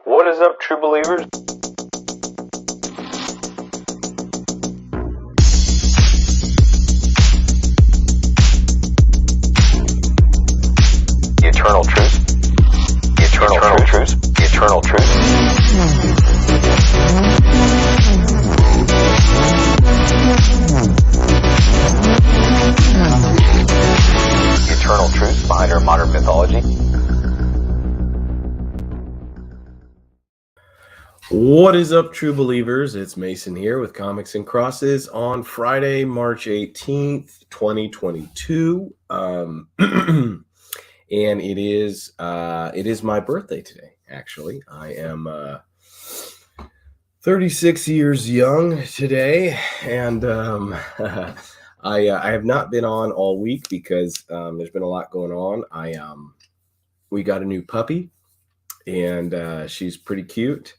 What is up, true believers? The eternal truth. The eternal truth. The eternal truth. The eternal truth behind our modern mythology. What is up, true believers? It's Mason here with Comics and Crosses on Friday, March 18th, 2022. And it is my birthday today, actually. I am 36 years young today, and I have not been on all week because there's been a lot going on. We got a new puppy, and she's pretty cute.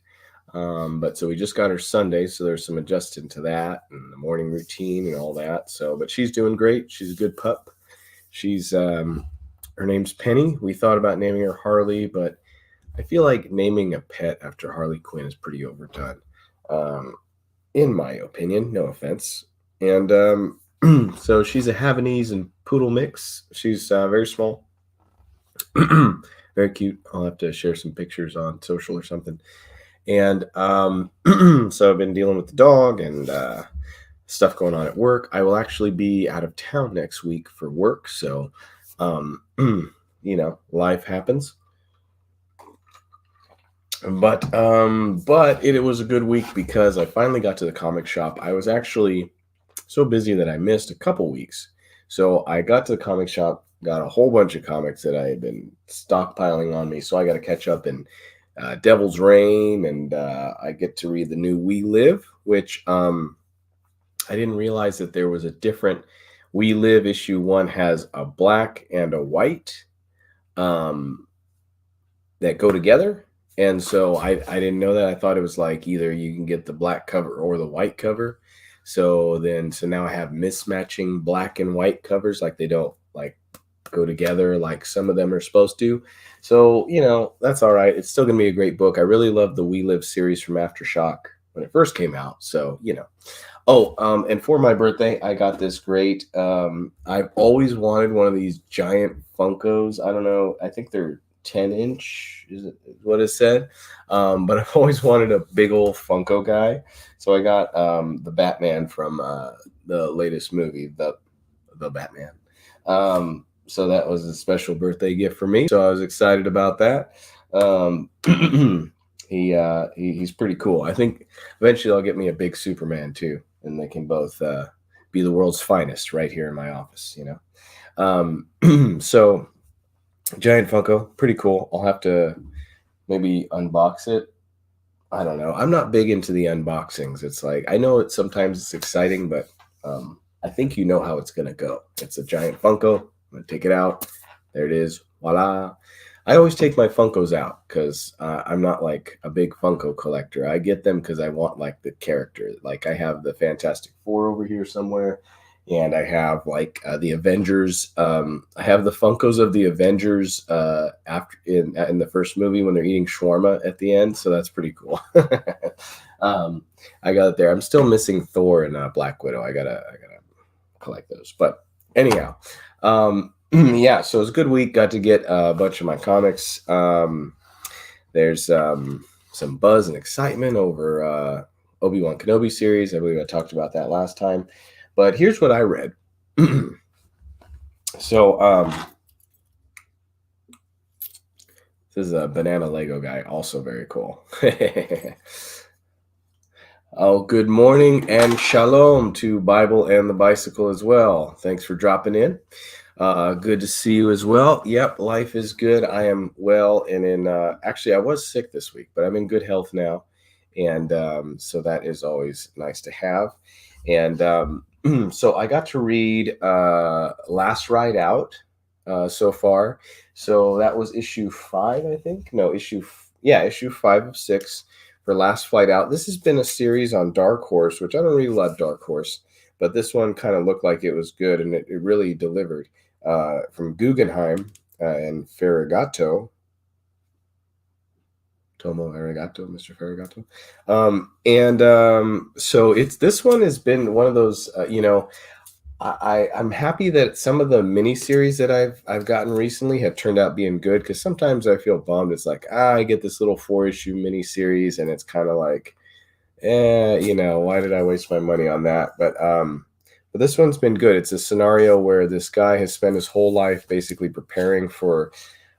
But so we just got her Sunday, so there's some adjusting to that and the morning routine and all that. But she's doing great. She's a good pup. She's her name's Penny. We thought about naming her Harley, but I feel like naming a pet after Harley Quinn is pretty overdone, in my opinion. No offense. And so she's a Havanese and Poodle mix. She's very small, very cute. I'll have to share some pictures on social or something. And so I've been dealing with the dog and stuff going on at work. I will actually be out of town next week for work. So, life happens. But it was a good week because I finally got to the comic shop. I was actually so busy that I missed a couple weeks. So I got to the comic shop, got a whole bunch of comics that I had been stockpiling on me. So I got to catch up in Devil's Reign, and I get to read the new We Live, which I didn't realize that there was a different We Live. Issue 1 has a black and a white that go together, and so I didn't know that. I thought it was like either you can get the black cover or the white cover. So now I have mismatching black and white covers, like they don't like go together like some of them are supposed to. So, that's all right. It's still going to be a great book. I really love the We Live series from Aftershock when it first came out. So, and for my birthday, I got this great, I've always wanted one of these giant Funkos. I don't know. I think they're 10-inch is what it said. But I've always wanted a big old Funko guy. So I got the Batman from the latest movie, the Batman. So that was a special birthday gift for me. So I was excited about that. He's pretty cool. I think eventually I'll get me a big Superman too, and they can both be the world's finest right here in my office. So giant Funko, pretty cool. I'll have to maybe unbox it. I don't know. I'm not big into the unboxings. It's like I know sometimes it's exciting, but I think you know how it's gonna go. It's a giant Funko. I'm going to take it out. There it is. Voila. I always take my Funkos out because I'm not like a big Funko collector. I get them because I want like the character. Like I have the Fantastic Four over here somewhere. And I have like the Avengers. I have the Funkos of the Avengers after in the first movie when they're eating shawarma at the end. So that's pretty cool. I got it there. I'm still missing Thor and Black Widow. I gotta collect those. But anyhow, yeah, so it was a good week. Got to get a bunch of my comics. There's some buzz and excitement over Obi-Wan Kenobi series. I believe I talked about that last time. But here's what I read. So this is a banana Lego guy, also very cool. Oh, good morning and shalom to Bible and the Bicycle as well. Thanks for dropping in. Good to see you as well. Yep, life is good. I am well, and actually I was sick this week, but I'm in good health now, and so that is always nice to have. And so I got to read Last Ride Out so far. So that was issue 5, I think. No, issue 5 of 6 for Last Flight Out. This has been a series on Dark Horse, which I don't really love Dark Horse, but this one kind of looked like it was good, and it really delivered. From Guggenheim and Ferragato. Tomo Arigato, Mr. Faragato. So it's this one has been one of those, I'm happy that some of the miniseries that I've gotten recently have turned out being good because sometimes I feel bummed. It's like, I get this little 4-issue miniseries and it's kind of like, why did I waste my money on that? But this one's been good. It's a scenario where this guy has spent his whole life basically preparing for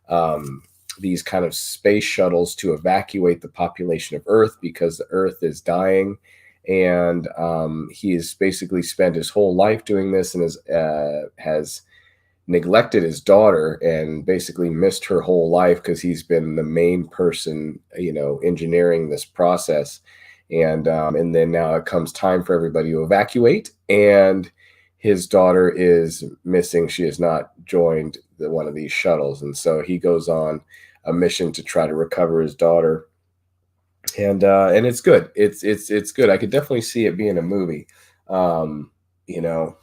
um, these kind of space shuttles to evacuate the population of Earth because the Earth is dying. And he has basically spent his whole life doing this and has neglected his daughter and basically missed her whole life because he's been the main person, engineering this process. And then now it comes time for everybody to evacuate, and his daughter is missing. She has not joined one of these shuttles, and so he goes on a mission to try to recover his daughter. And it's good. It's good. I could definitely see it being a movie. Um, you know,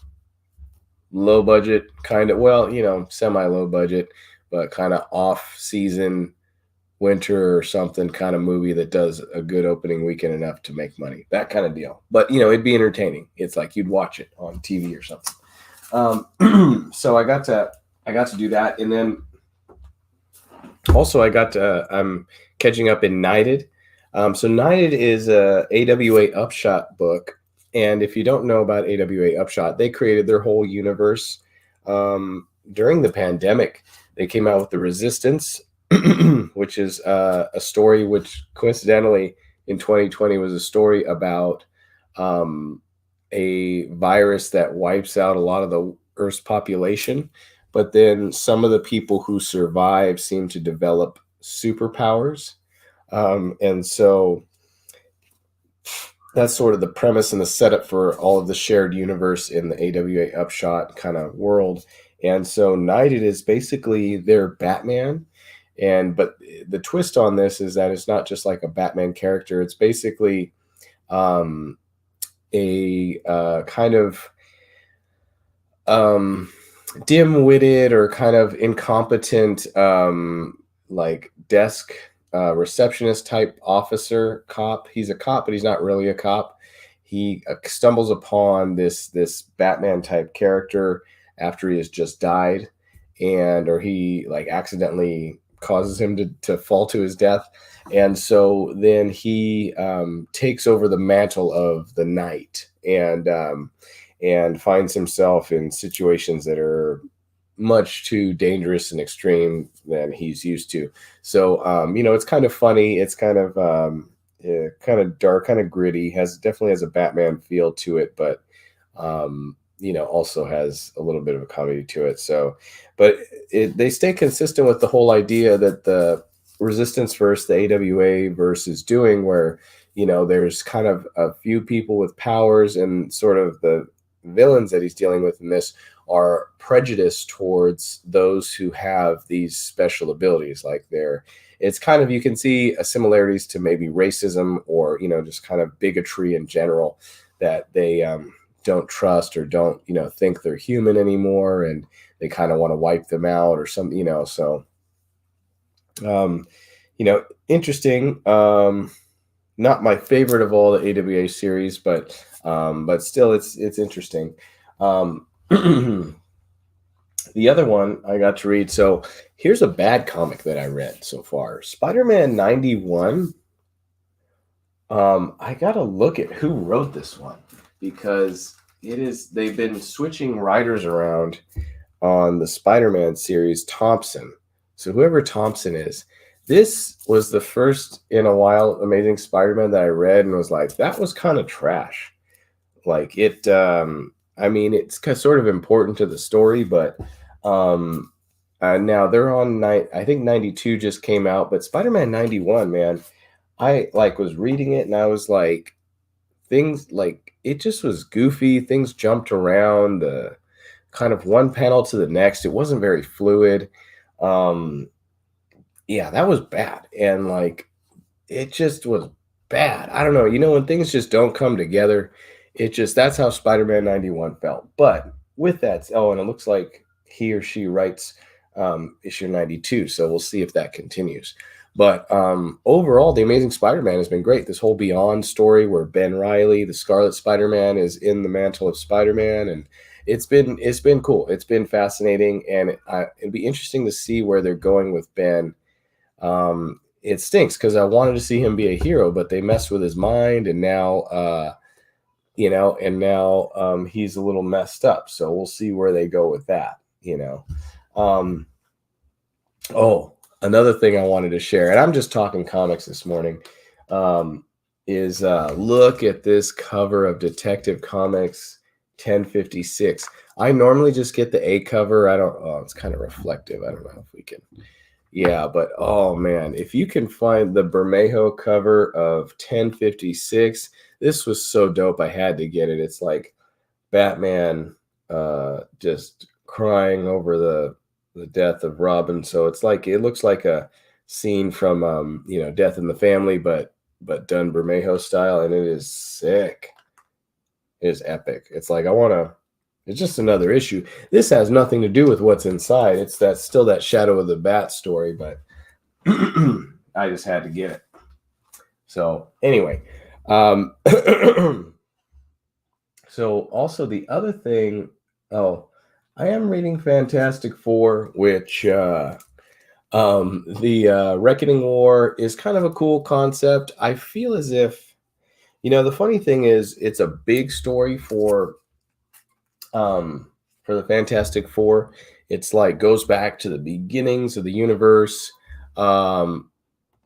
Low budget, kind of, well, semi low budget, but kind of off season winter or something kind of movie that does a good opening weekend enough to make money. That kind of deal. But it'd be entertaining. It's like you'd watch it on TV or something. So I got to do that, and then also I'm catching up in Knighted. So Knighted is a AWA Upshot book, and if you don't know about AWA Upshot, they created their whole universe during the pandemic. They came out with the Resistance, which is a story which coincidentally in 2020 was a story about a virus that wipes out a lot of the Earth's population. But then some of the people who survive seem to develop superpowers. And so that's sort of the premise and the setup for all of the shared universe in the AWA Upshot kind of world. And so Knighted is basically their Batman. But the twist on this is that it's not just like a Batman character. It's basically a kind of dim-witted or kind of incompetent like desk receptionist type officer cop. He's a cop, but he's not really a cop. He stumbles upon this Batman type character after he has just died, or he like accidentally causes him to fall to his death. And so then he takes over the mantle of the Knight, and finds himself in situations that are much too dangerous and extreme than he's used to. So it's kind of funny. It's kind of kind of dark, kind of gritty. Definitely has a Batman feel to it, but also has a little bit of a comedy to it. So, but they stay consistent with the whole idea that the Resistance verse, the AWA verse is doing, where there's kind of a few people with powers, and sort of the villains that he's dealing with in this are prejudiced towards those who have these special abilities. It's kind of, you can see similarities to maybe racism or just kind of bigotry in general, that they don't trust or don't think they're human anymore, and they kind of want to wipe them out or something. So interesting. Not my favorite of all the AWA series, but still it's interesting. The other one I got to read. So here's a bad comic that I read so far. Spider-Man 91. I got to look at who wrote this one, because they've been switching writers around on the Spider-Man series. Thompson. So whoever Thompson is, this was the first in a while Amazing Spider-Man that I read and was like, that was kind of trash. Like it, it's sort of important to the story, but now they're on I think 92 just came out, but Spider-Man 91, man, I was reading it and I was like, things like it just was goofy. Things jumped around the kind of one panel to the next. It wasn't very fluid. Yeah, that was bad. And it just was bad. I don't know. When things just don't come together, that's how Spider-Man 91 felt. But with that, and it looks like he or she writes issue 92. So we'll see if that continues. But overall, the Amazing Spider-Man has been great. This whole Beyond story where Ben Reilly, the Scarlet Spider-Man, is in the mantle of Spider-Man, and it's been cool. It's been fascinating, and it'd be interesting to see where they're going with Ben. It stinks because I wanted to see him be a hero, but they messed with his mind, and now he's a little messed up. So we'll see where they go with that. Um, oh, another thing I wanted to share, and I'm just talking comics this morning, is look at this cover of Detective Comics 1056. I normally just get the A cover. It's kind of reflective. I don't know if we can. Yeah, but oh man, if you can find the Bermejo cover of 1056, this was so dope. I had to get it. It's like Batman just crying over the death of Robin. So it looks like a scene from Death in the Family, but done Bermejo style, and it is sick. It is epic. It's like it's just another issue. This has nothing to do with what's inside. It's still that Shadow of the Bat story, but I just had to get it. So anyway, so also the other thing, I am reading Fantastic Four, which the Reckoning War is kind of a cool concept. I feel as if, the funny thing is it's a big story for the Fantastic Four. It's like goes back to the beginnings of the universe. Yeah,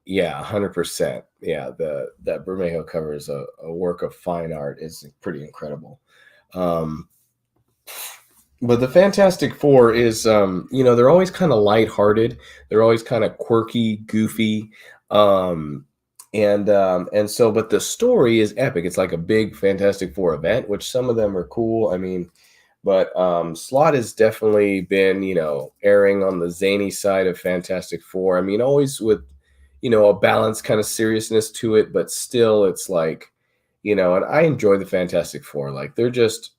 100%. Yeah, that Bermejo cover is a work of fine art. It's pretty incredible. But the Fantastic Four is, they're always kind of lighthearted. They're always kind of quirky, goofy. And so, but the story is epic. It's like a big Fantastic Four event, which some of them are cool. I mean, but Slott has definitely been, erring on the zany side of Fantastic Four. I mean, always with, a balanced kind of seriousness to it, but still it's like, and I enjoy the Fantastic Four. Like, they're just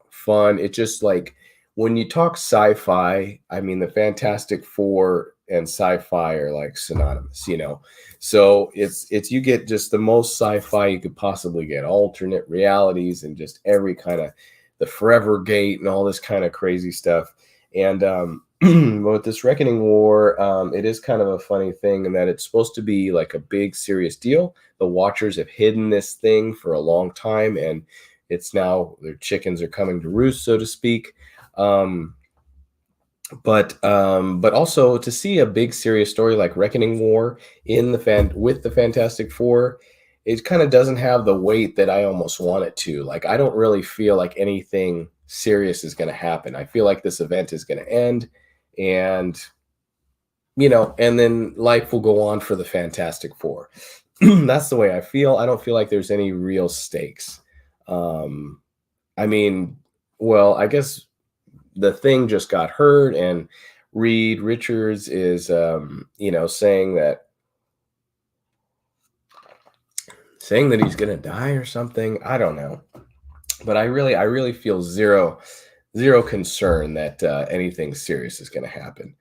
fun. It's just like when you talk sci-fi, I mean, the Fantastic Four and sci-fi are like synonymous, So it's you get just the most sci-fi you could possibly get, alternate realities and just every kind of the Forever Gate and all this kind of crazy stuff. And with this Reckoning War, it is kind of a funny thing in that it's supposed to be like a big serious deal. The Watchers have hidden this thing for a long time, and it's now their chickens are coming to roost, so to speak. But also to see a big serious story like Reckoning War with the Fantastic Four, it kind of doesn't have the weight that I almost want it to. Like, I don't really feel like anything serious is going to happen. I feel like this event is going to end, and and then life will go on for the Fantastic Four. That's the way I feel. I don't feel like there's any real stakes. I mean, well, I guess the Thing just got hurt, and Reed Richards is, saying that he's going to die or something. I don't know. But I really feel zero concern that anything serious is going to happen.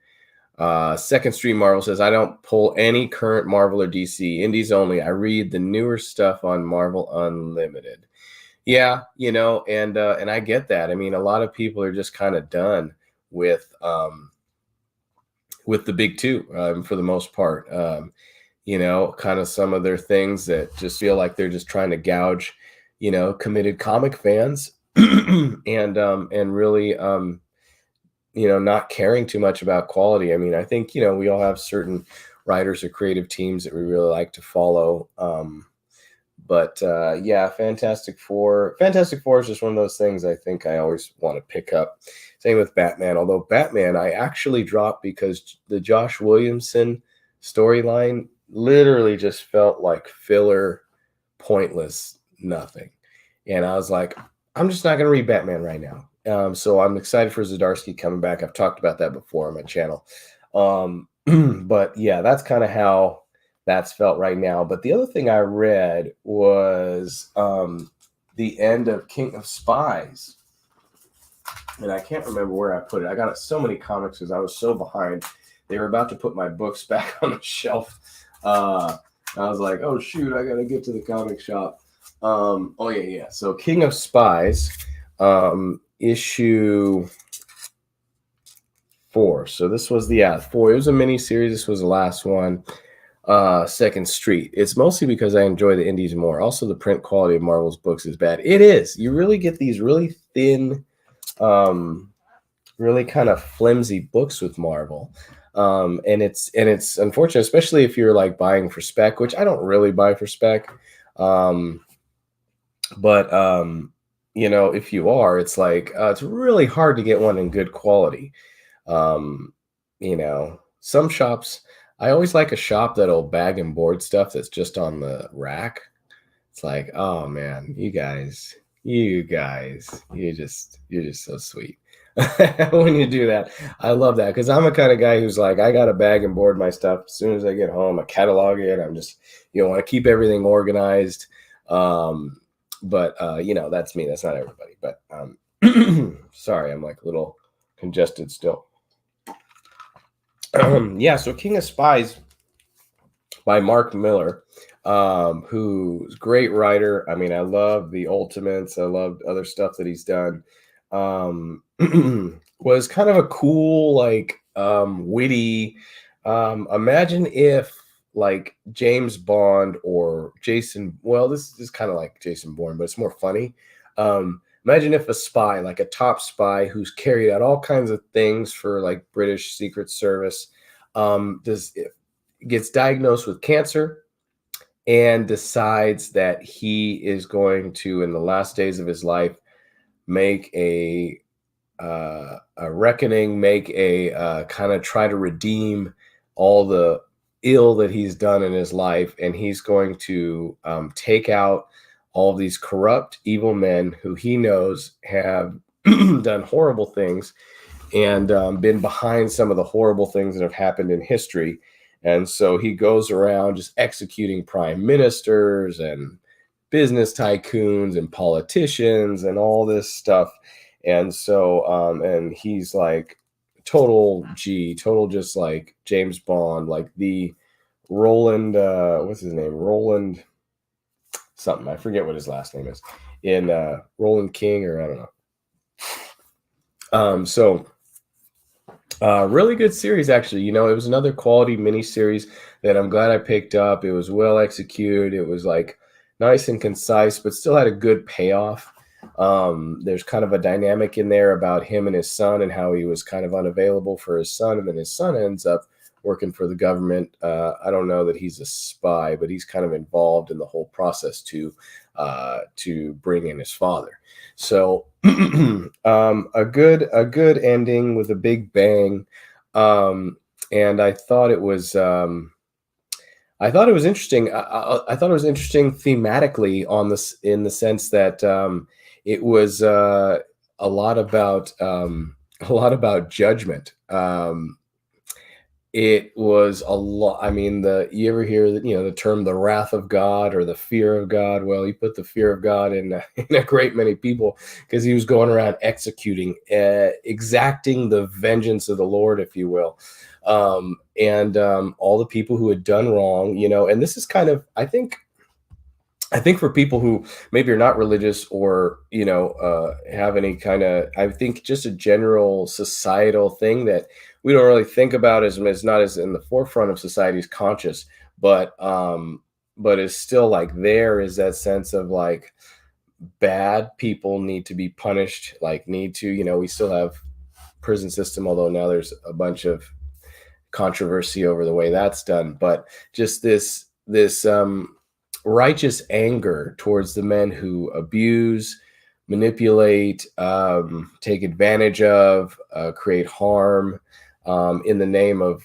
Second Street Marvel says, I don't pull any current Marvel or DC indies only. I read the newer stuff on Marvel Unlimited. Yeah, and I get that. I mean, a lot of people are just kind of done with the big two for the most part. Kind of some of their things that just feel like they're just trying to gouge, committed comic fans and really, not caring too much about quality. I mean, I think, we all have certain writers or creative teams that we really like to follow. But yeah, Fantastic Four is just one of those things I think I always want to pick up. Same with Batman, although Batman I actually dropped because the Josh Williamson storyline literally just felt like filler, pointless, nothing. And I was like, I'm just not going to read Batman right now. So I'm excited for Zdarsky coming back. I've talked about that before on my channel. But yeah, that's kind of how that's felt right now. But the other thing I read was the end of King of Spies. And I can't remember where I put it. I got so many comics because I was so behind. They were about to put my books back on the shelf. I was like, oh shoot, I gotta get to the comic shop. Oh yeah. So King of Spies, issue 4. So this was the 4. It was a mini series. This was the last one. Second Street. It's mostly because I enjoy the indies more. Also, the print quality of Marvel's books is bad. It is. You really get these really thin, really kind of flimsy books with Marvel. And it's unfortunate, especially if you're like buying for spec, which I don't really buy for spec. But if you are, it's like it's really hard to get one in good quality. Um, some shops. I always like a shop that'll bag and board stuff that's just on the rack. It's like, oh man, you're just so sweet. When you do that, I love that because I'm a kind of guy who's like, I got to bag and board my stuff as soon as I get home. I catalog it. I'm just, want to keep everything organized. But that's me. That's not everybody. But sorry, I'm like a little congested still. So King of Spies by Mark Miller, who's a great writer. I mean, I love the Ultimates. I love other stuff that he's done. Was kind of a cool, like, witty. Imagine if like James Bond or Jason. Well, this is kind of like Jason Bourne, but it's more funny. Imagine if a spy, like a top spy who's carried out all kinds of things for like British Secret Service, gets diagnosed with cancer and decides that he is going to, in the last days of his life, make a reckoning, make a kind of try to redeem all the ill that he's done in his life, and he's going to take out all of these corrupt, evil men who he knows have done horrible things and been behind some of the horrible things that have happened in history. And so he goes around just executing prime ministers and business tycoons and politicians and all this stuff. And so, and he's like total just like James Bond, like the Roland, what's his name? Roland something. I forget what his last name is in Roland King, or I don't know. Really good series, actually. It was another quality mini series that I'm glad I picked up. It was well executed. It was like nice and concise, but still had a good payoff. There's kind of a dynamic in there about him and his son and how he was kind of unavailable for his son, and then his son ends up working for the government. I don't know that he's a spy, but he's kind of involved in the whole process to bring in his father. So a good ending with a big bang. And I thought it was interesting. I thought it was interesting thematically on this, in the sense that it was a lot about judgment. It was a lot. I mean, you ever hear that, the term the wrath of God or the fear of God? Well, he put the fear of God in a great many people, because he was going around executing, exacting the vengeance of the Lord, if you will. And all the people who had done wrong, and this is kind of, I think for people who maybe are not religious or, have any kind of, I think just a general societal thing that we don't really think about as not as in the forefront of society's conscious, but is still like, there is that sense of like bad people need to be punished, like we still have prison system, although now there's a bunch of controversy over the way that's done, but just this righteous anger towards the men who abuse, manipulate, take advantage of, create harm, in the name of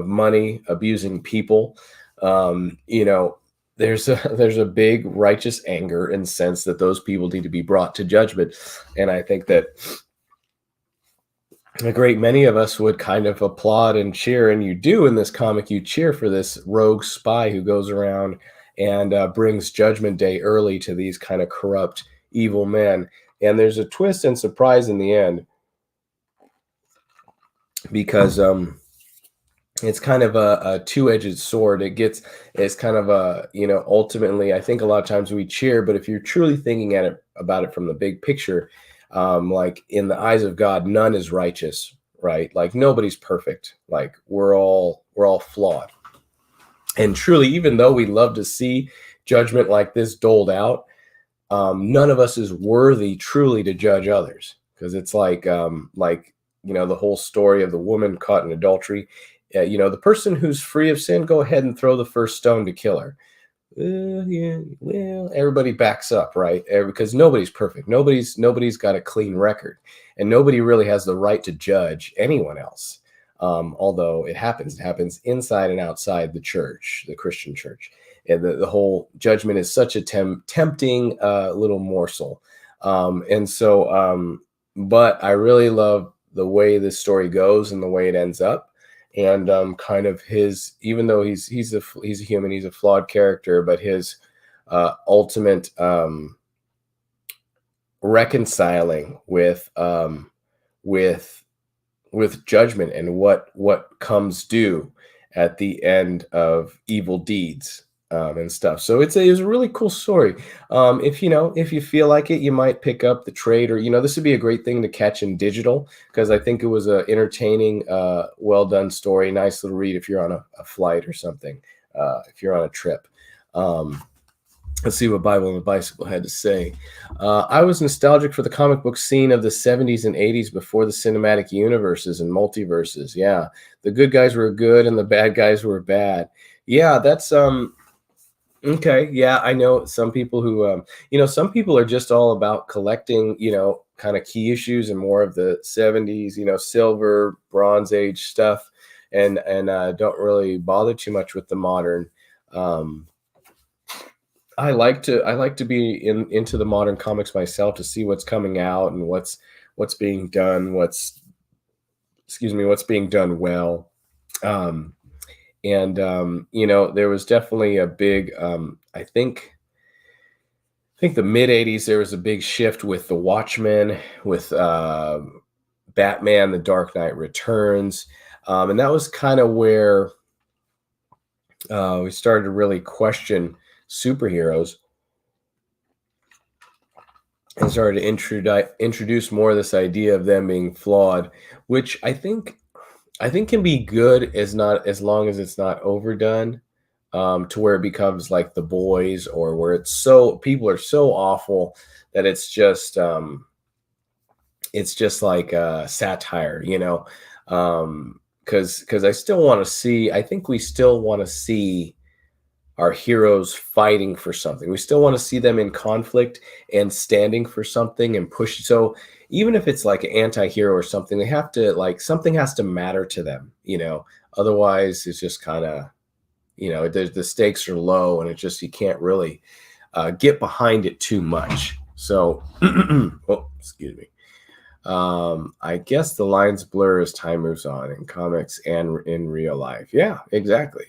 money, abusing people. There's a big righteous anger in the sense that those people need to be brought to judgment. And I think that a great many of us would kind of applaud and cheer, and you do in this comic. You cheer for this rogue spy who goes around and brings Judgment Day early to these kind of corrupt, evil men. And there's a twist and surprise in the end, because it's kind of a two-edged sword. It's kind of a, ultimately, I think a lot of times we cheer, but if you're truly thinking about it from the big picture, like in the eyes of God, none is righteous, right? Like nobody's perfect. Like we're all flawed. And truly, even though we love to see judgment like this doled out, none of us is worthy truly to judge others, because it's like the whole story of the woman caught in adultery. The person who's free of sin, go ahead and throw the first stone to kill her. Yeah, well, everybody backs up, right? Because nobody's perfect. Nobody's got a clean record, and nobody really has the right to judge anyone else. Although it happens inside and outside the church, the Christian church, and the whole judgment is such a tempting little morsel. But I really love the way this story goes and the way it ends up, and kind of his, even though he's a human, he's a flawed character, but his ultimate reconciling with judgment and what comes due at the end of evil deeds, and stuff. So it's a really cool story. If you feel like it, you might pick up the trade, or this would be a great thing to catch in digital, because I think it was a entertaining, well done story, nice little read if you're on a flight or something, if you're on a trip. Let's see what Bible on the Bicycle had to say. I was nostalgic for the comic book scene of the 70s and 80s before the cinematic universes and multiverses. Yeah, the good guys were good and the bad guys were bad. Yeah, that's okay. Yeah, I know some people who some people are just all about collecting, kind of key issues and more of the 70s, silver, bronze age stuff, and don't really bother too much with the modern. I like to be into the modern comics myself, to see what's coming out and what's being done, what's being done well. There was definitely a big, I think the mid 80s, there was a big shift with the Watchmen, with Batman, The Dark Knight Returns. And that was kind of where we started to really question superheroes and started to introduce more of this idea of them being flawed, which I think can be good, as long as it's not overdone, to where it becomes like The Boys, or where people are so awful that it's just like satire, because I still want to see. I think we still want to see our heroes fighting for something. We still want to see them in conflict and standing for something and push. So even if it's like an anti-hero or something, they have to, like, something has to matter to them, otherwise it's just kind of, the stakes are low, and you can't really get behind it too much. So, oh, excuse me. I guess the lines blur as time moves on in comics and in real life. Yeah, exactly.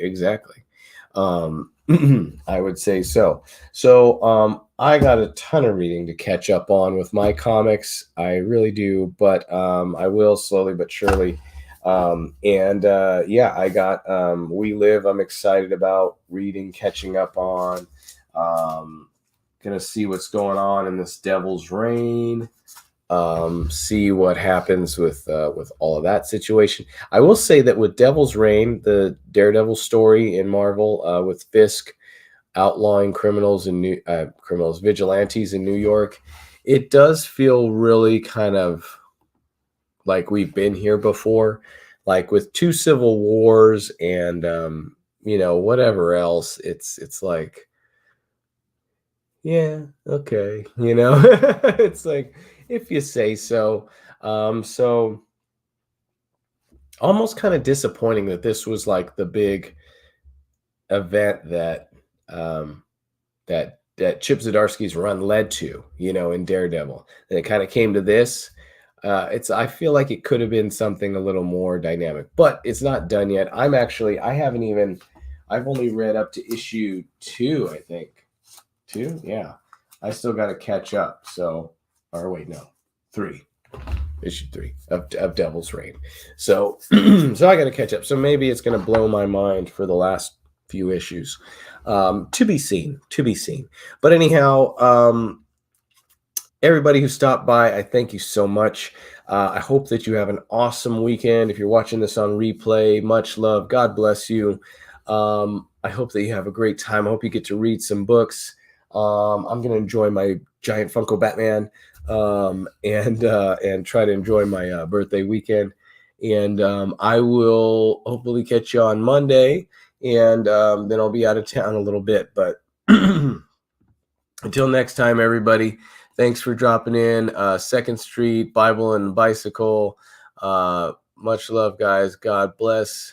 I would say so. So I got a ton of reading to catch up on with my comics. I really do, but I will slowly but surely. I got We Live. I'm excited about reading, catching up on. Gonna see what's going on in this Devil's Reign. See what happens with all of that situation. I will say that with Devil's Reign, the Daredevil story in Marvel, with Fisk outlawing vigilantes in New York, it does feel really kind of like we've been here before, like with 2 civil wars and whatever else. It's like, yeah, okay, it's like, if you say so. So almost kind of disappointing that this was like the big event that Chip Zdarsky's run led to, in Daredevil. And it kind of came to this. I feel like it could have been something a little more dynamic, but it's not done yet. I've only read up to issue 2, I think. 2? Yeah. I still got to catch up. So, or wait, no, 3. issue 3 of Devil's Reign. So so I got to catch up. So maybe it's going to blow my mind for the last few issues. To be seen. But anyhow, everybody who stopped by, I thank you so much. I hope that you have an awesome weekend. If you're watching this on replay, much love. God bless you. I hope that you have a great time. I hope you get to read some books. I'm going to enjoy my giant Funko Batman and try to enjoy my birthday weekend. And I will hopefully catch you on Monday. And then I'll be out of town a little bit. But until next time, everybody, thanks for dropping in. 2nd Street, Bible and Bicycle. Much love, guys. God bless.